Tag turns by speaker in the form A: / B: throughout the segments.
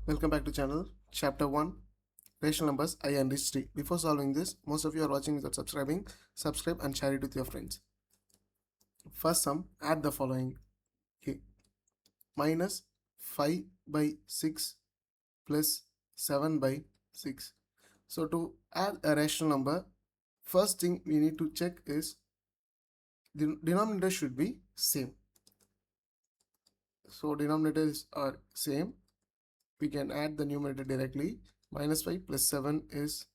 A: Welcome back to channel. Chapter 1, Rational Numbers, I and Enrich 3. Before solving this, most of you are watching without subscribing. Subscribe and share it with your friends. First sum, add the following. Okay. Minus 5 by 6 plus 7 by 6. So to add a rational number, first thing we need to check is the denominator should be same. So denominators are same. We can add the numerator directly. Minus 5 plus 7 is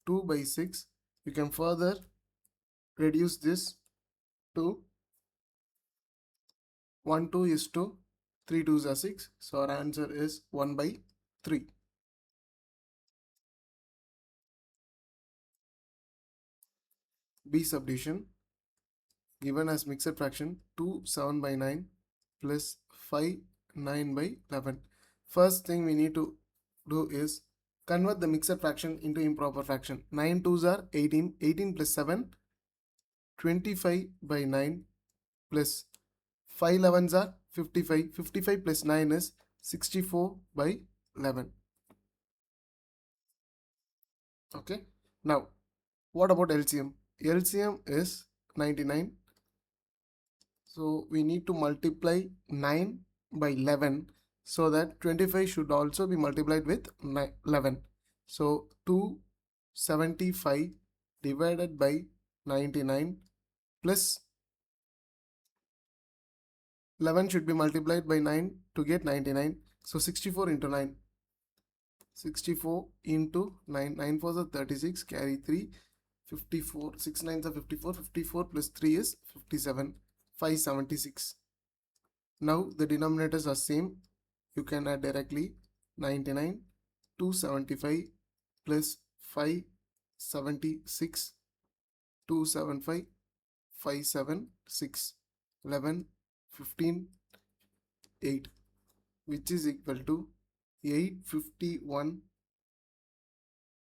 A: 2 by 6. You can further reduce this to 1 2 is to 3 2s are 6. So our answer is 1 by 3. B subdivision given as mixed fraction 2 7 by 9 plus 5 9 by 11. First thing we need to do is convert the mixed fraction into improper fraction. 9 2s are 18. 18 plus 7 25 by 9 plus 5 11s are 55. 55 plus 9 is 64 by 11. Okay. Now, what about LCM? LCM is 99. So we need to multiply 9 by 11 so that 25 should also be multiplied with 11. So 275 divided by 99 plus 11 should be multiplied by 9 to get 99. So 64 into 9. 64 into 9. 9 4s are 36. Carry 3. 54. 6 9s are 54. 54 plus 3 is 57. 576. Now the denominators are same. You can add directly 99. 275 plus 576. 275. 576. 11. 15. 8. Which is equal to 851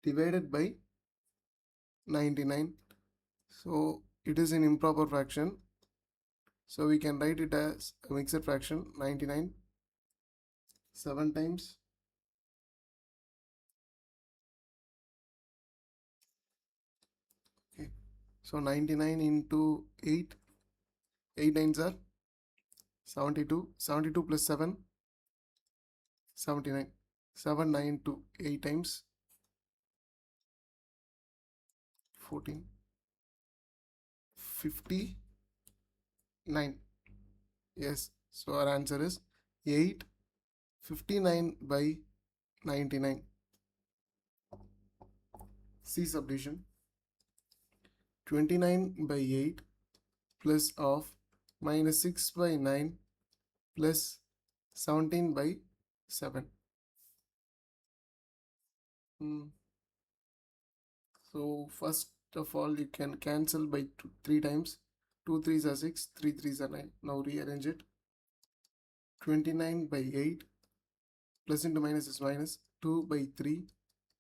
A: divided by 99. So it is an improper fraction. So we can write it as a mixed fraction 99 7 times. Okay. So 99 into 8. 8 9s are 72. 72 plus 7. 79. 7 9 to 8 times 14. 59. Yes. So our answer is 859 by 99. C subdivision 29 by 8 plus of minus 6 by 9 plus 17 by 7. So first of all you can cancel by 3 times. 2 3s are 6, 3 3s are 9. Now rearrange it. 29 by 8 plus into minus is minus. 2 by 3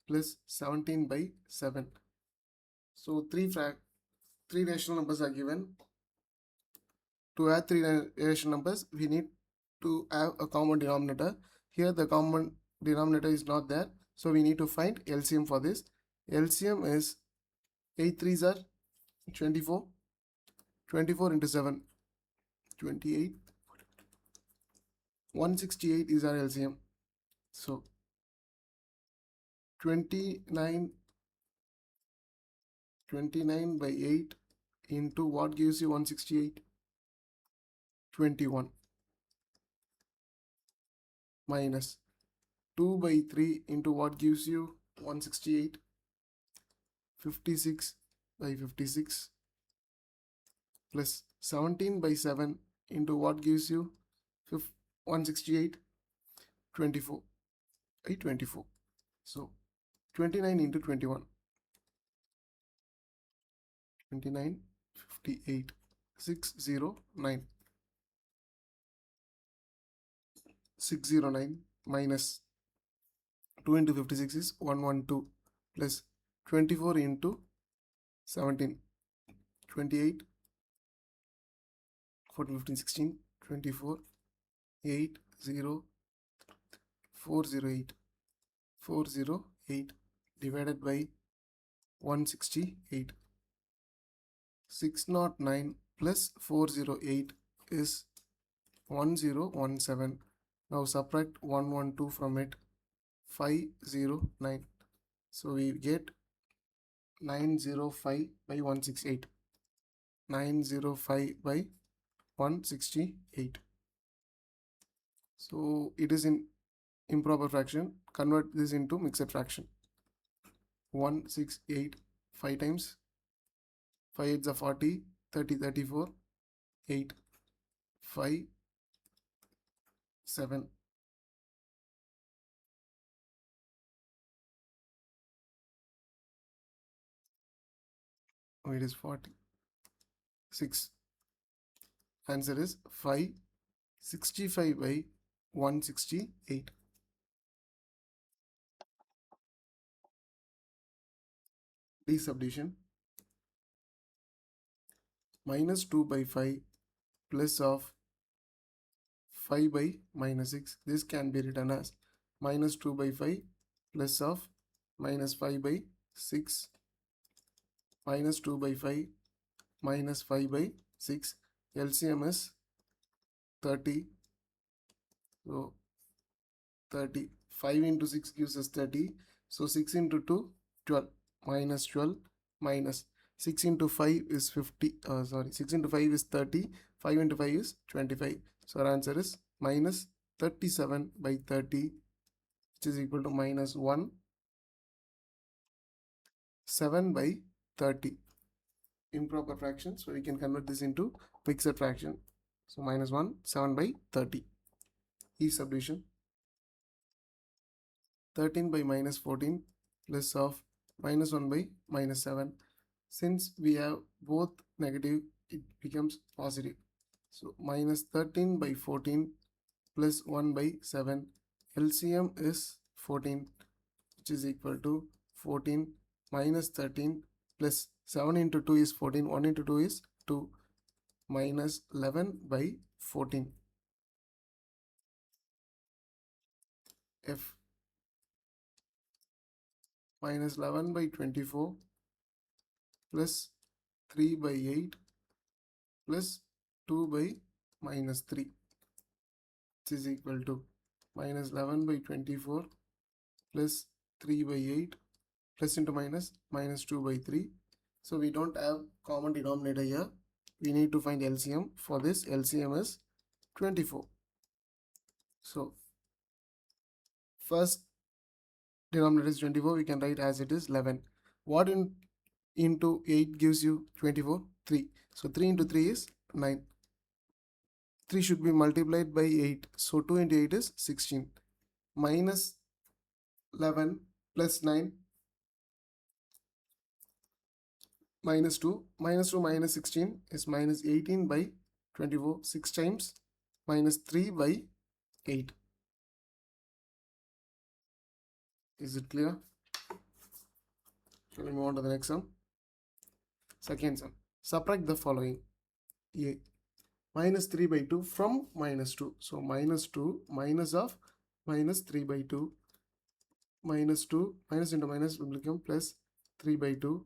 A: plus 17 by 7. So three rational numbers are given. To add three rational numbers, we need to have a common denominator. Here the common denominator is not there. So we need to find LCM for this. LCM is 8 3s are 24. 24 into 7. 28. 168 is our LCM. So 29 by 8 into what gives you 168? 21 minus 2 by 3 into what gives you 168? 56 by 56 plus 17 by 7 into what gives you 168? 24 by 24. So 29 into 21. 29 58 609. 609 minus 2 into 56 is 112 plus 24 into 17. 28 14 15 16 24 8 0 408. 408 divided by 168. 609 plus 408 is 1017. Now subtract 112 from it, 509. So we get 905 by 168. 905 by 168. So it is in improper fraction. Convert this into mixed fraction. 168 5 times. 5 8s are 40, 30, 34, 8, 5, 7. Oh, it is 40. 6. Answer is 565 by 168. D subdivision. Minus 2 by 5 plus of 5 by minus 6. This can be written as minus 2 by 5 plus of minus 5 by 6 minus 2 by 5 minus 5 by 6. LCM is 30. So 30. 5 into 6 gives us 30. So 6 into 2, 12. Minus 12 minus 6 into 5 is 50. 6 into 5 is 30. 5 into 5 is 25. So our answer is minus 37 by 30, which is equal to minus 1, 7 by 30. Improper fraction. So we can convert this into mixed fraction. So minus 1, 7 by 30. E subdivision. 13 by minus 14 plus of minus 1 by minus 7. Since we have both negative, it becomes positive. So minus 13 by 14 plus 1 by 7. LCM is 14, which is equal to 14 minus 13 plus 7 into 2 is 14. 1 into 2 is 2. Minus 11 by 14. F. Minus 11 by 24 plus 3 by 8 plus 2 by minus 3, which is equal to minus 11 by 24 plus 3 by 8 plus into minus minus 2 by 3. So we don't have common denominator here. We need to find LCM. For this, LCM is 24. So first denominator is 24. We can write as it is 11. What into 8 gives you 24? 3. So 3 into 3 is 9. 3 should be multiplied by 8. So 2 into 8 is 16. Minus 11 plus 9 minus 2. Minus 2 minus 16 is minus 18 by 24. 6 times minus 3 by 8. Is it clear? Shall we move on to the next sum? Second sum. Subtract the following. A. Minus 3 by 2 from minus 2. So minus 2 minus of minus 3 by 2. Minus 2 minus into minus will become plus 3 by 2.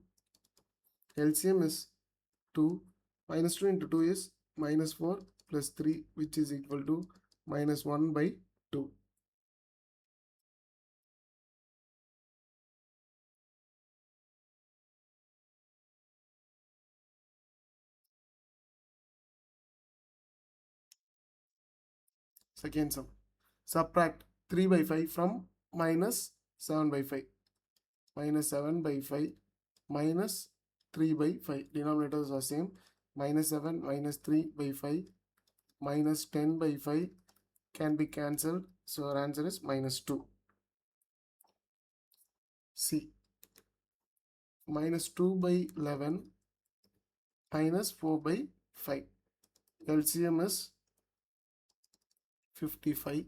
A: LCM is 2. Minus 2 into 2 is minus 4 plus 3, which is equal to minus 1 by 2. Second sum. Subtract 3 by 5 from minus 7 by 5. Minus 7 by 5 minus 3 by 5. Denominators are same. Minus 7 minus 3 by 5 minus 10 by 5 can be cancelled. So our answer is minus 2. C. Minus 2 by 11 minus 4 by 5. LCM is 55.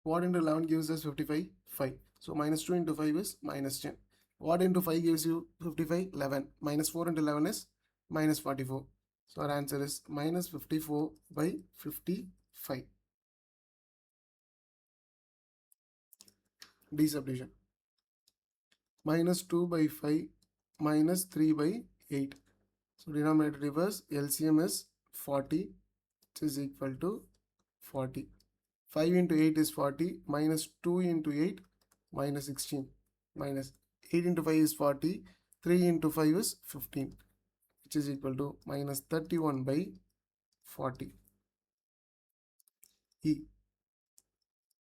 A: What into 11 gives us 55? 5. So minus 2 into 5 is minus 10. What into 5 gives you 55? 11. Minus 4 into 11 is minus 44. So our answer is minus 54 by 55. D subdivision. Minus 2 by 5 minus 3 by 8. So denominator reverse, LCM is 40, which is equal to 40. 5 into 8 is 40, minus 2 into 8, minus 16, minus 8 into 5 is 40, 3 into 5 is 15, which is equal to minus 31 by 40. E.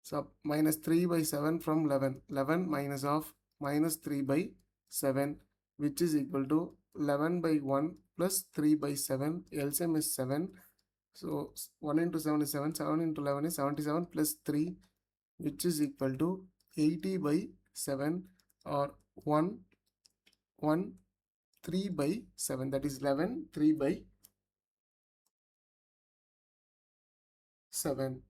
A: So minus 3 by 7 from 11. 11 minus of minus 3 by 7, which is equal to 11 by 1 plus 3 by 7. LCM is 7. So 1 into 7 is 7. 7 into 11 is 77 plus 3, which is equal to 80 by 7, or 1, 1, 3 by 7. That is 11, 3 by 7.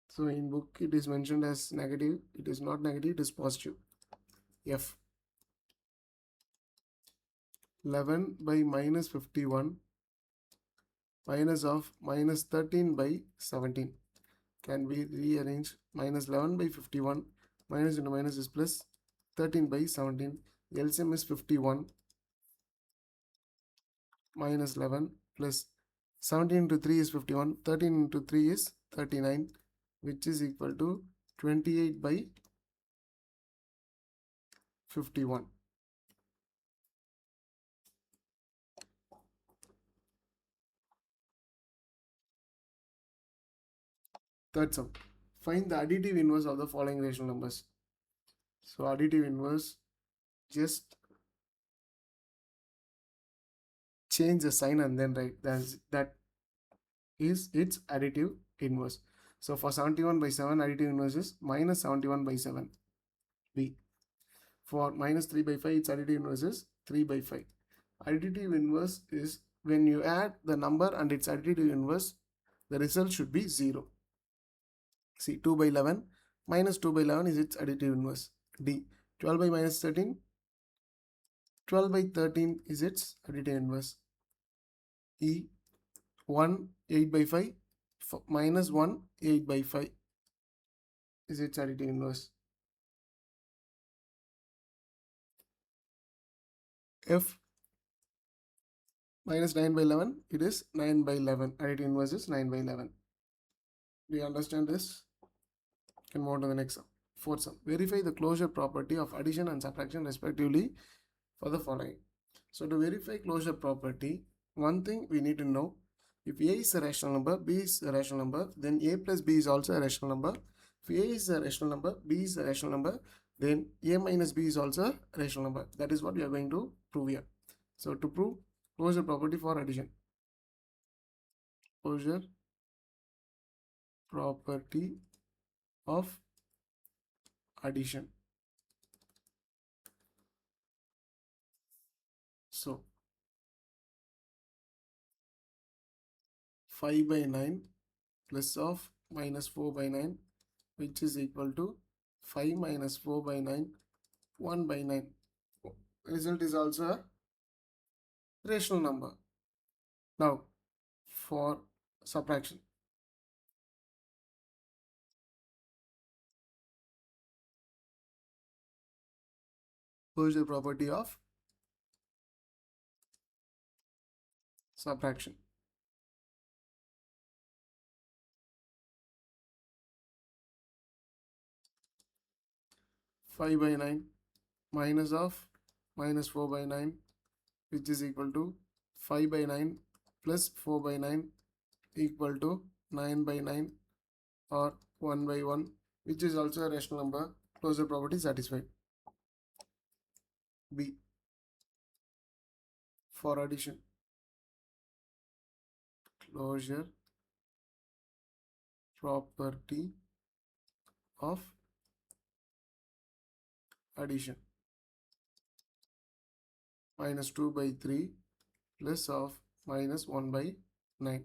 A: So in book it is mentioned as negative. It is not negative, it is positive. F. 11 by minus 51 minus of minus 13 by 17 can be rearranged. Minus 11 by 51 minus into minus is plus 13 by 17. LCM is 51 minus 11 plus 17 into 3 is 51. 13 into 3 is 39, which is equal to 28 by 51. Third sum. Find the additive inverse of the following rational numbers. So additive inverse, just change the sign and then write that is its additive inverse. So for 71 by 7, additive inverse is minus 71 by 7. B. For minus 3 by 5, its additive inverse is 3 by 5. Additive inverse is when you add the number and its additive inverse, the result should be 0. See, 2 by 11 minus 2 by 11 is its additive inverse. D. 12 by minus 13, 12 by 13 is its additive inverse. E. 1, 8 by 5 minus 1, 8 by 5 is its additive inverse. F. Minus 9 by 11, it is 9 by 11. Additive inverse is 9 by 11. Do you understand this? Can move on to the next sum. Fourth sum. Verify the closure property of addition and subtraction respectively for the following. So to verify closure property, one thing we need to know, if A is a rational number, B is a rational number, then A plus B is also a rational number. If A is a rational number, B is a rational number, then A minus B is also a rational number. That is what we are going to prove here. So to prove closure property for addition. Closure property of addition. So 5 by 9 plus of minus 4 by 9, which is equal to 5 minus 4 by 9, 1 by 9. Result is also a rational number. Now for subtraction. Closure property of subtraction. Five by 9 minus of minus 4 by 9, which is equal to 5 by 9 plus 4 by 9 equal to 9 by 9 or 1 by 1, which is also a rational number. Closure property satisfied. B. For addition. Closure property of addition. Minus 2 by 3 plus of minus 1 by 9,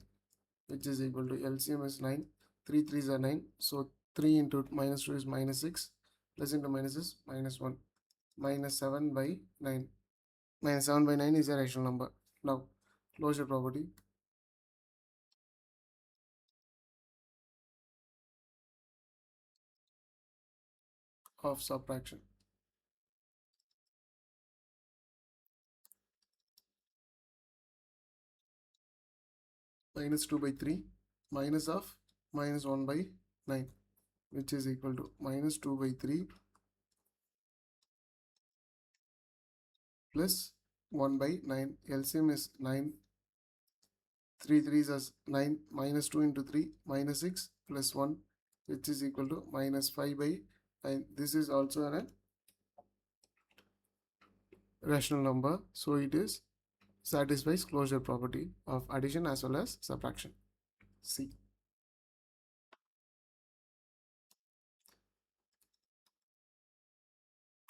A: which is equal to LCM is 9. 3 3s are 9. So 3 into minus 2 is minus 6. Plus into minus is minus 1. Minus 7 by 9. Minus 7 by 9 is a rational number. Now, closure property of subtraction. Minus 2 by 3 minus of minus 1 by 9, which is equal to minus 2 by 3 plus 1 by 9. LCM is 9. 3 3s as 9. Minus 2 into 3 minus 6 plus 1, which is equal to minus 5 by 9. This is also a rational number, so it is satisfies closure property of addition as well as subtraction. C.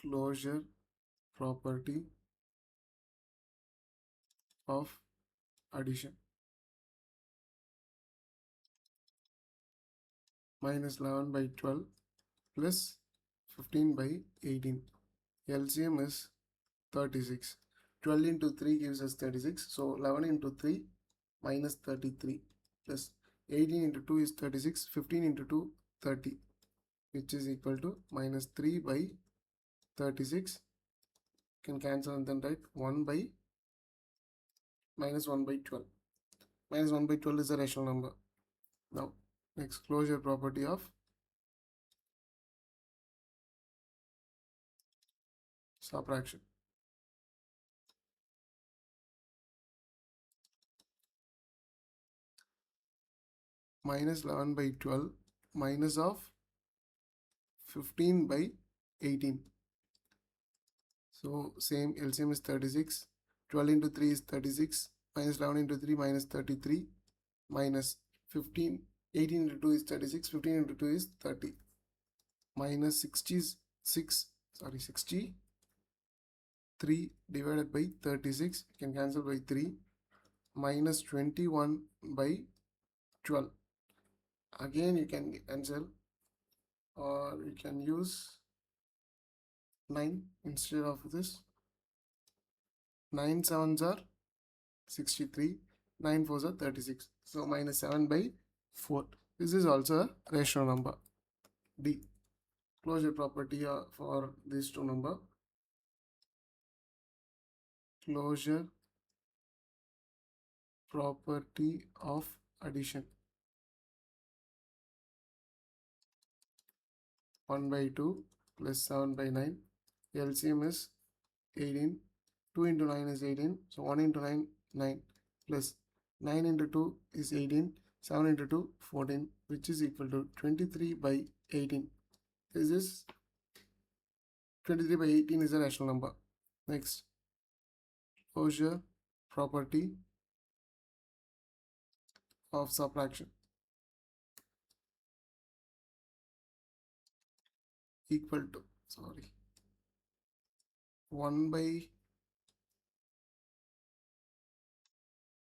A: Closure property of addition. Minus 11 by 12 plus 15 by 18. LCM is 36. 12 into 3 gives us 36. So 11 into 3 minus 33 plus 18 into 2 is 36. 15 into 2 30, which is equal to minus 3 by 36. Can cancel and then write 1 by minus 1 by 12. Minus 1 by 12 is a rational number. Now, next closure property of subtraction. Minus 11 by 12 minus of 15 by 18. So same, LCM is 36. 12 into 3 is 36. Minus 11 into 3 minus 33 minus 15. 18 into 2 is 36. 15 into 2 is 30. Minus 63 divided by 36. You can cancel by 3. Minus 21 by 12. Again you can cancel, or you can use 9 instead of this. 9 sevens are 63, 9 fours are 36. So minus 7 by 4. This is also a rational number. D. Closure property for these two number. Closure property of addition. 1 by 2 plus 7 by 9. LCM is 18. 2 into 9 is 18. So 1 into 9, 9 plus 9 into 2 is 18. 7 into 2, 14, which is equal to 23 by 18. This is 23 by 18 is a rational number. Next, closure property of subtraction. Equal to, 1 by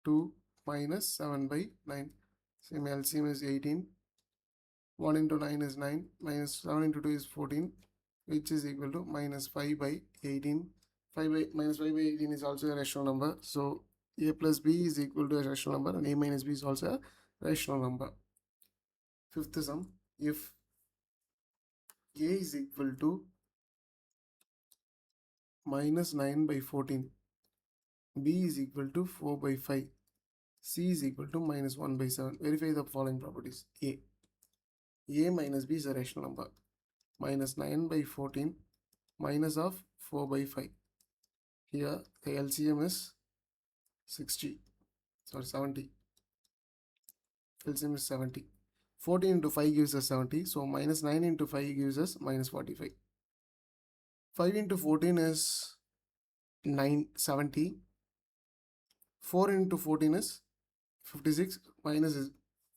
A: 2 minus 7 by 9. Same, LCM is 18. 1 into 9 is 9. Minus 7 into 2 is 14, which is equal to minus 5 by 18. Minus 5 by 18 is also a rational number. So a plus b is equal to a rational number, and a minus b is also a rational number. Fifth sum, if a is equal to minus 9 by 14, b is equal to 4 by 5, c is equal to minus 1 by 7. Verify the following properties. A minus b is a rational number. Minus 9 by 14 minus of 4 by 5. Here the LCM is 70. LCM is 70. 14 into 5 gives us 70. So minus 9 into 5 gives us minus 45. 5 into 14 is 70. 4 into 14 is 56. Minus is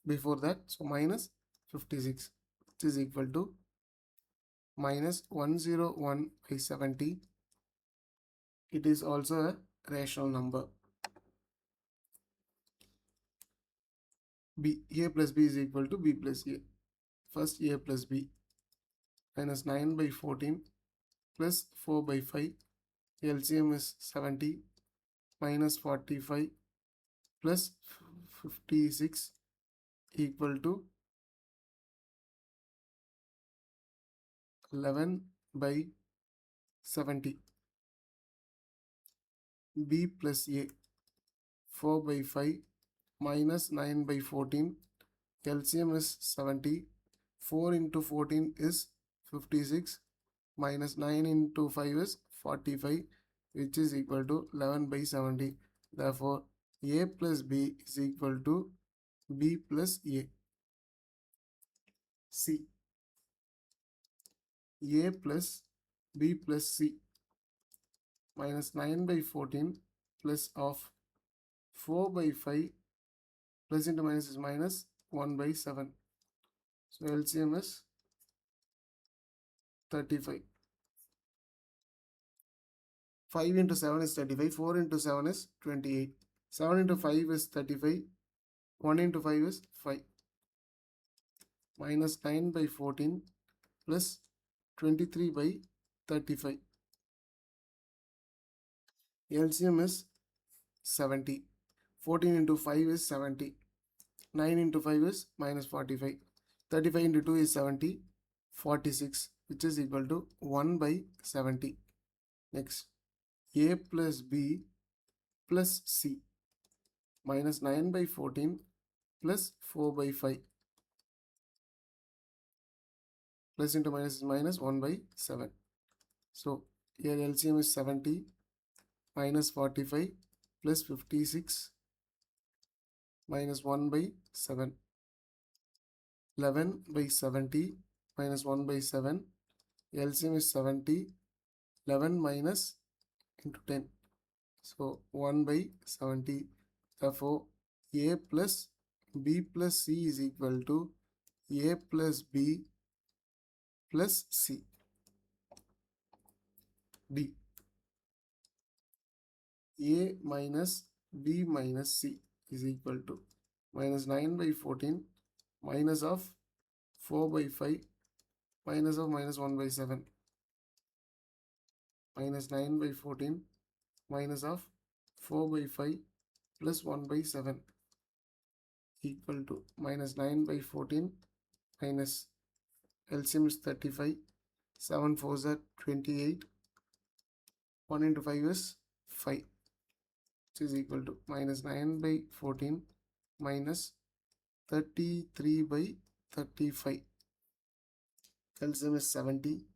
A: before that. So minus 56, which is equal to minus 101 by 70. It is also a rational number. B. A plus B is equal to B plus A. First A plus B minus 9 by 14 plus 4 by 5. LCM is 70 minus 45 plus 56 equal to 11 by 70. B plus A 4 by 5 minus 9 by 14. LCM is 70. 4 into 14 is 56 minus 9 into 5 is 45, which is equal to 11 by 70. Therefore, A plus B is equal to B plus A. C. A plus B plus C minus 9 by 14 plus of 4 by 5 plus into minus is minus 1 by 7. So LCM is 35. 5 into 7 is 35. 4 into 7 is 28. 7 into 5 is 35. 1 into 5 is 5. Minus 9 by 14 plus 23 by 35. LCM is 70. 14 into 5 is 70. 9 into 5 is minus 45. 35 into 2 is 70. 46, which is equal to 1 by 70. Next, A plus B plus C minus 9 by 14 plus 4 by 5 plus into minus is minus 1 by 7. So here LCM is 70 minus 45 plus 56 minus 1 by 7. 11 by 70 minus 1 by 7. LCM is 70. 11 minus into 10. So 1 by 70. Therefore, A plus B plus C is equal to A plus B plus C. D. A minus B minus C is equal to minus 9 by 14 minus of 4 by 5 minus of minus 1 by 7 minus 9 by 14 minus of 4 by 5 plus 1 by 7 equal to minus 9 by 14 minus LCM is 35. 7 4s are 28. 1 into 5 is 5, which is equal to minus 9 by 14 minus 33 by 35. LCM is 70.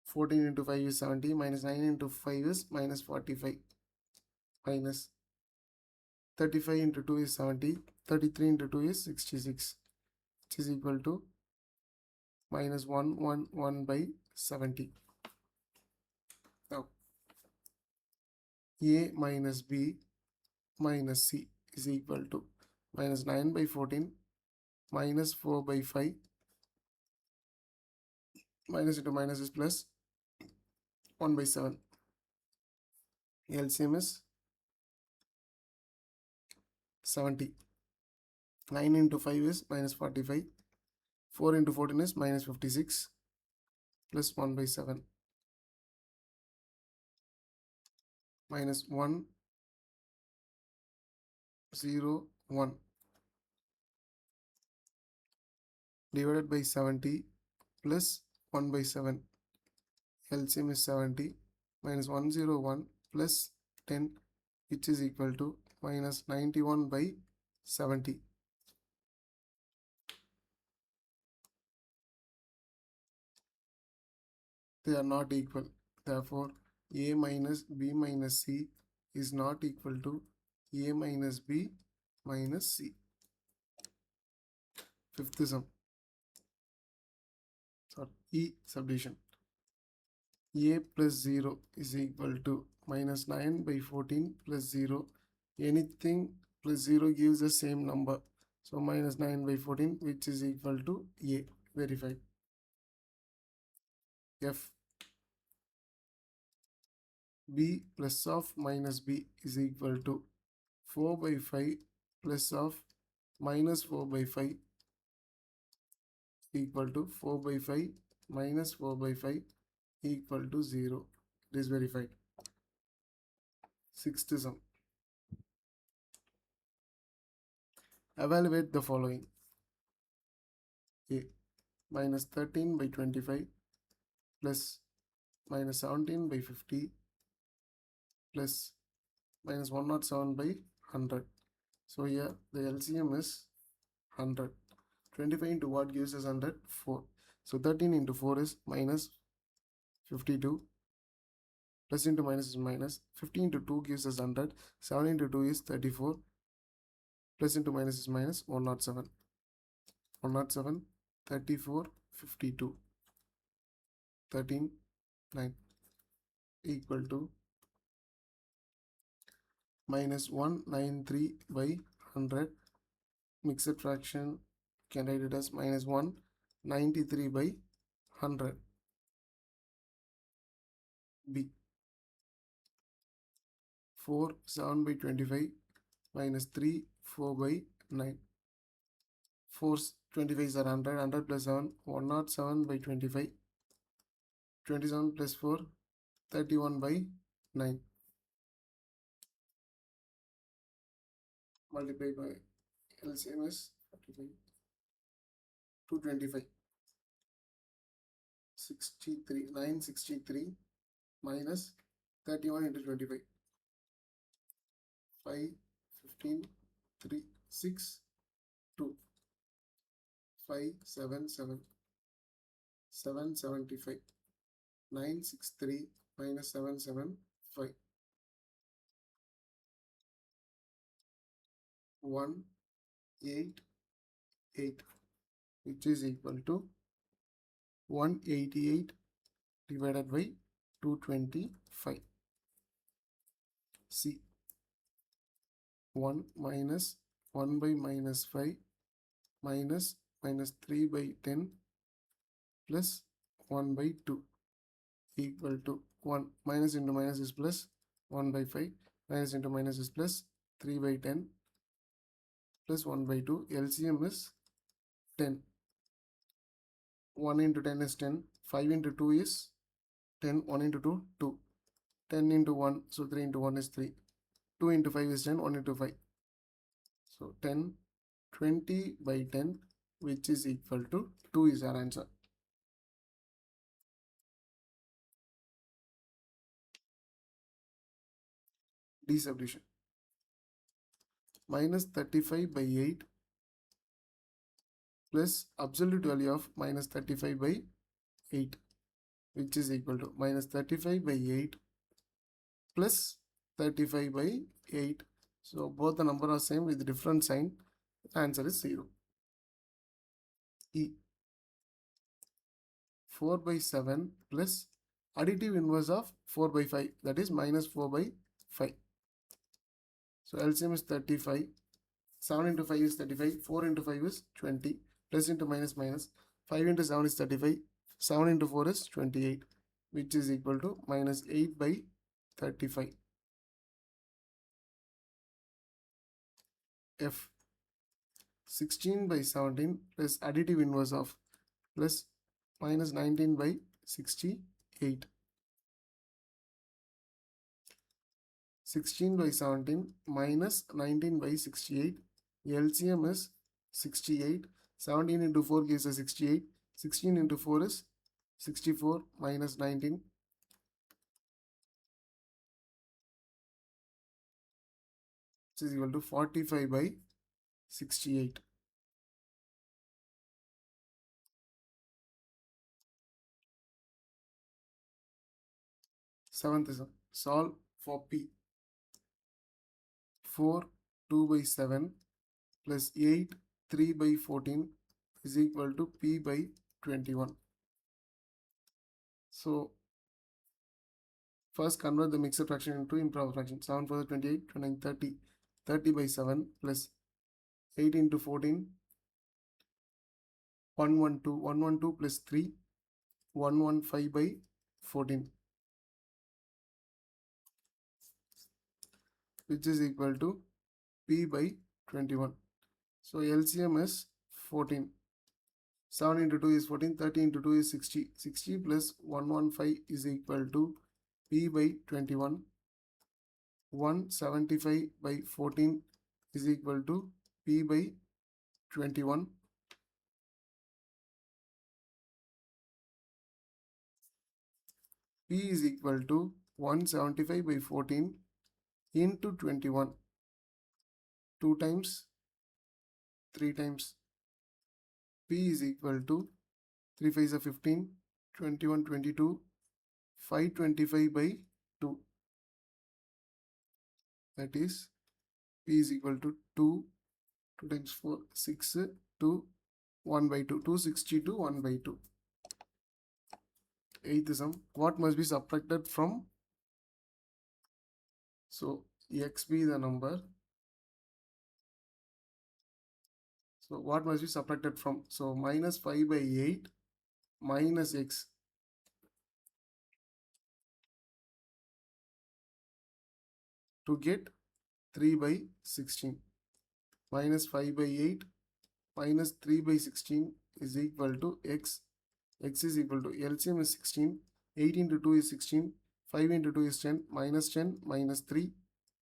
A: 14 into 5 is 70. Minus 9 into 5 is minus 45. Minus 35 into 2 is 70. 33 into 2 is 66, which is equal to minus 1 by 70. Now, A minus B minus C is equal to minus 9 by 14 minus 4 by 5 minus into minus is plus 1 by 7. LCM is 70. 9 into 5 is minus 45. 4 into 14 is minus 56 plus 1 by 7 minus 1 0 1 divided by 70 plus 1 by 7. LCM is 70 minus 101 plus 10, which is equal to minus 91 by 70. They are not equal. Therefore, A minus B minus C is not equal to A minus B minus C. Fifth sum. Sorry, E subdivision. A plus 0 is equal to minus 9 by 14 plus 0. Anything plus 0 gives the same number. So minus 9 by 14, which is equal to A. Verified. F. b plus of minus b is equal to 4 by 5 plus of minus 4 by 5 equal to 4 by 5 minus 4 by 5 equal to 0. It is verified. Sixth sum. Evaluate the following. A. Minus 13 by 25 plus minus 17 by 50 plus minus 107 by 100. So here the LCM is 100. 25 into what gives us 100? 4. So 13 into 4 is minus 52. Plus into minus is minus. 50 into 2 gives us 100. 7 into 2 is 34. Plus into minus is minus 107. 107, 34, 52. 13, 9 equal to minus 193 by 100. Mixed fraction can write it as minus 193 by 100. B. 4, 7 by 25 minus 3, 4 by 9. 4 25s are 100, 100 plus 7, 107 by 25. 27 plus 4, 31 by 9. Multiply by LCM is 45, 225. 63, 963 minus 31 into 25. 5, 15, 3, 6, 2. 5, 7, 7. 775. 963 minus 775. 188, which is equal to 188 divided by 225. C. 1 minus 1 by minus 5 minus minus 3 by 10 plus 1 by 2 equal to 1. Minus into minus is plus 1 by 5. Minus into minus is plus 3 by 10 plus 1 by 2. LCM is 10. 1 into 10 is 10. 5 into 2 is 10. 1 into 2, 2. 10 into 1, so 3 into 1 is 3. 2 into 5 is 10. 1 into 5. So 10, 20 by 10, which is equal to 2 is our answer. D subdivision. Minus 35 by 8 plus absolute value of minus 35 by 8, which is equal to minus 35 by 8 plus 35 by 8. So both the number are same with different sign. Answer is 0. E. 4 by 7 plus additive inverse of 4 by 5, that is minus 4 by 5. So LCM is 35. 7 into 5 is 35. 4 into 5 is 20. Plus into minus minus. 5 into 7 is 35. 7 into 4 is 28, which is equal to minus 8 by 35. F. 16 by 17 plus additive inverse of plus minus 19 by 68. 16 by 17 minus 19 by 68. LCM is 68. 17 into 4 gives us 68. 16 into 4 is 64 minus 19. Which is equal to 45 by 68. Seventh is solve for P. 4 2 by 7 plus 8 3 by 14 is equal to P by 21. So first convert the mixed fraction into improper fraction. 7 4 28, 29, 30. 30 by 7 plus 8 into 14, 112. 112 plus 3, 115 by 14. which is equal to P by 21. So LCM is 14. 7 into 2 is 14, 30 into 2 is 60. 60 plus 115 is equal to P by 21. 175 by 14 is equal to P by 21. P is equal to 175 by 14 into 21. 2 times, 3 times. P is equal to 3 5 is 15, 21, 22, 525 by 2. That is P is equal to 2, 2 times 4, 6, 2, 1 by 2, 262, 1 by 2. Eighth sum, what must be subtracted from? So x be the number. So what must be subtracted from? So minus 5 by 8 minus x. To get 3 by 16. Minus 5 by 8 minus 3 by 16 is equal to x. X is equal to LCM is 16. 8 into 2 is 16. 5 into 2 is 10. Minus 10 minus 3.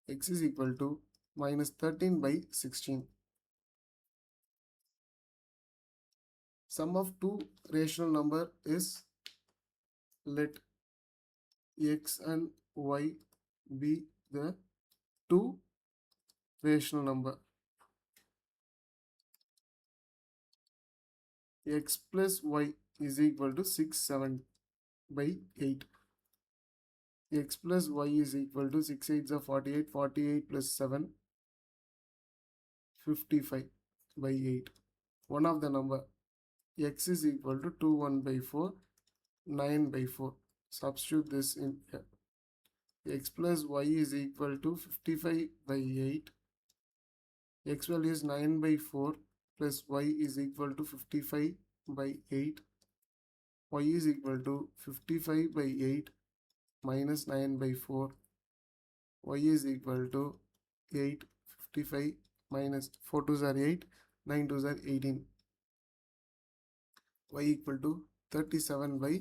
A: X is equal to minus 13 by 16. Sum of two rational number is, let x and y be the two rational number. X plus y is equal to 6 7 by 8. X plus y is equal to 6 8 is 48. 48 plus 7 55 by 8. One of the number. X is equal to 2 1 by 4 9 by 4. Substitute this in here. X plus y is equal to 55 by 8. X value is 9 by 4 plus y is equal to 55 by 8. Y is equal to 55 by 8 minus 9 by 4. Y is equal to 8. 55 minus 4 2s are 8. 9 2s are 18. Y equal to 37 by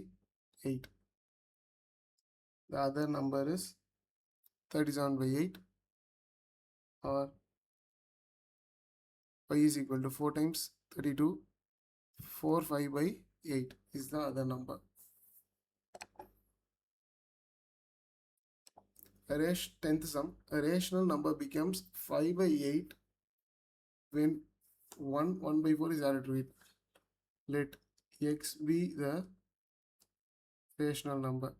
A: 8. The other number is 37 by 8, or y is equal to 4 times 32. 4 5 by 8 is the other number. A 10th sum, a rational number becomes 5 by 8 when 1 by 4 is added to it. Let x be the rational number.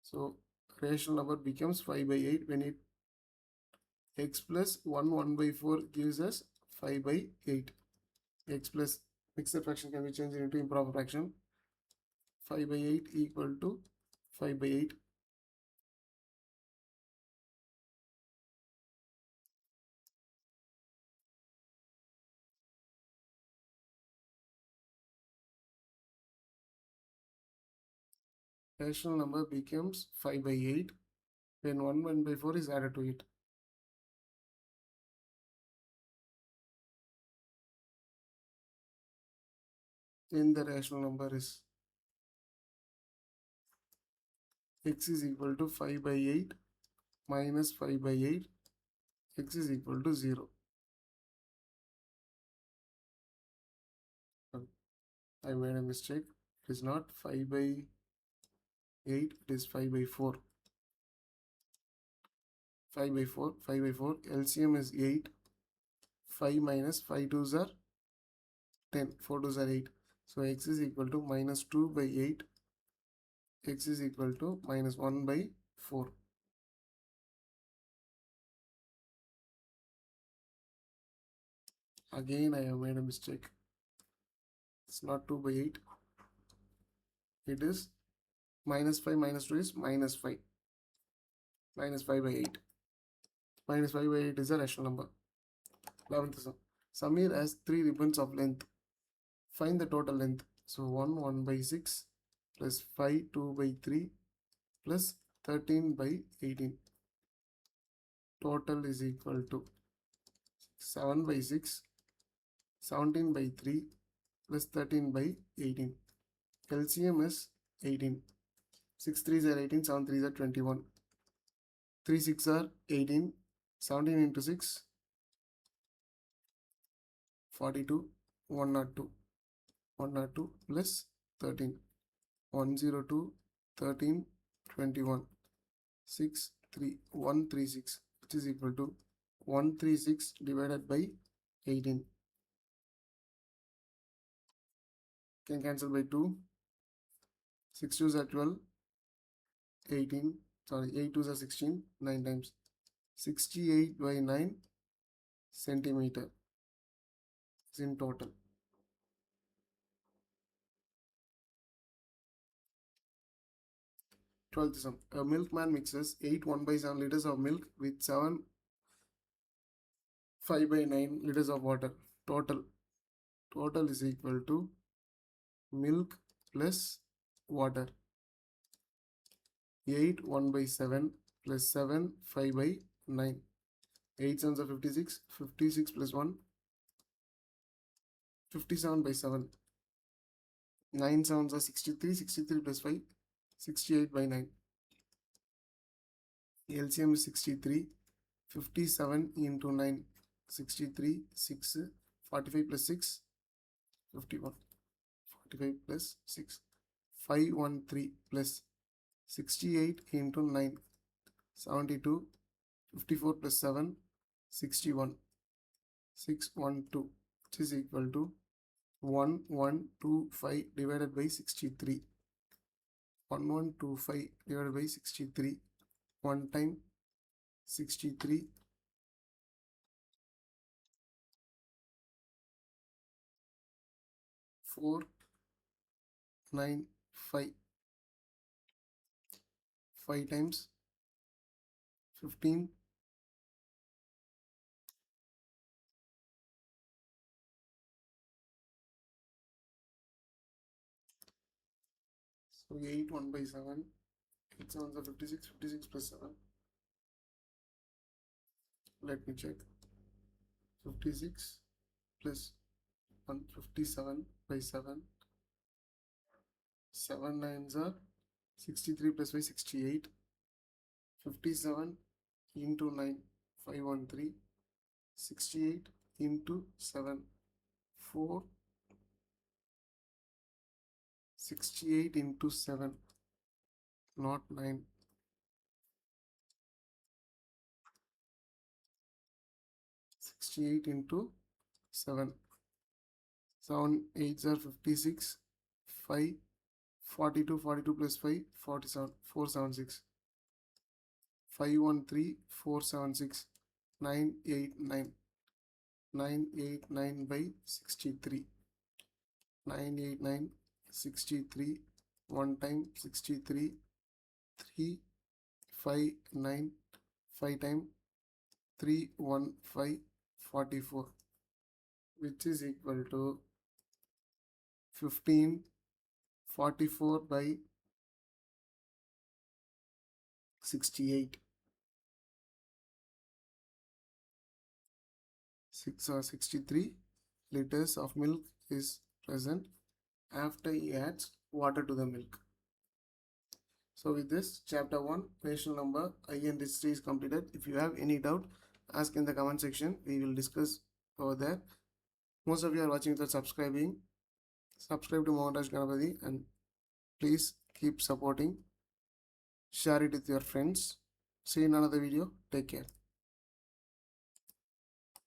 A: So rational number becomes 5 by 8 when it x plus 1 by 4 gives us 5 by 8. X plus mixed fraction can be changed into improper fraction. 5 by 8 equal to 5 by 8. Rational number becomes 5 by 8 when 1 by 4 is added to it. Then the rational number is x is equal to 5 by 8 minus 5 by 8. X is equal to 0. I made a mistake. It is not 5 by 8, it is 5 by 4. 5 by 4, 5 by 4. LCM is 8. 5 minus 5 2s are 10. 4 2s are 8. So x is equal to minus 2 by 8. X is equal to minus 1 by 4. Again, I have made a mistake. It's not 2 by 8. It is minus 5 minus 2 is minus 5. Minus 5 by 8. Minus 5 by 8 is a rational number. 11th sum. Samir has 3 ribbons of length. Find the total length. So 1 1 by 6 plus 5 2 by 3 plus 13 by 18. Total is equal to 7 by 6, 17 by 3 plus 13 by 18. LCM is 18. 6 3s are 18, 7 3s are 21. 3 6 are 18, 17 into 6, 42, 102. 102 plus 13. 102, 13, 21. 6 3 136, which is equal to 136 divided by 18. Can cancel by 2. 6 2s are 12. 18, sorry, 8 2s are 16. 9 times. 68 by 9 centimeter is in total. 12th sum. A milkman mixes 8 1 by 7 liters of milk with 7 5 by 9 liters of water. Total is equal to milk plus water. 8 1 by 7 plus 7 5 by 9. 8 7s are 56. 56 plus 1, 57 by 7. 9 7s are 63. 63 plus 5, 68 by 9. LCM is 63. 57 into 9, 63. 6, 45 plus 6, 51. 45 plus 6, 513 plus 68 into 9, 72. 54 plus 7, 61. 612, which is equal to 1125 divided by 63. 1125 divided by 63. 1 time 63. 4 9 5. 5 times 15. 8 1 by 7. 8 7s are 56. 56 plus 7. Let me check. 56 plus 157 by 7. 7 9s are 63 plus 5, 68. 57 into 9, 513. 68 into 7, 4. 68 into 7, not 9. 68 into 7. 7 8s are 56. 5 42. 42 plus 5, 47. 476. 513 476. 989. 989 by 63. 989 63. 1 time 63. 3 5 9. 5 time 3 1 5 44, which is equal to 1544 by 68. 63 liters of milk is present after he adds water to the milk. So with this, chapter 1, rational number I and history is completed. If you have any doubt, ask in the comment section. We will discuss over there. Most of you are watching without subscribing. Subscribe to Mohanraj Ganapathy and please keep supporting. Share it with your friends. See you in another video. Take care.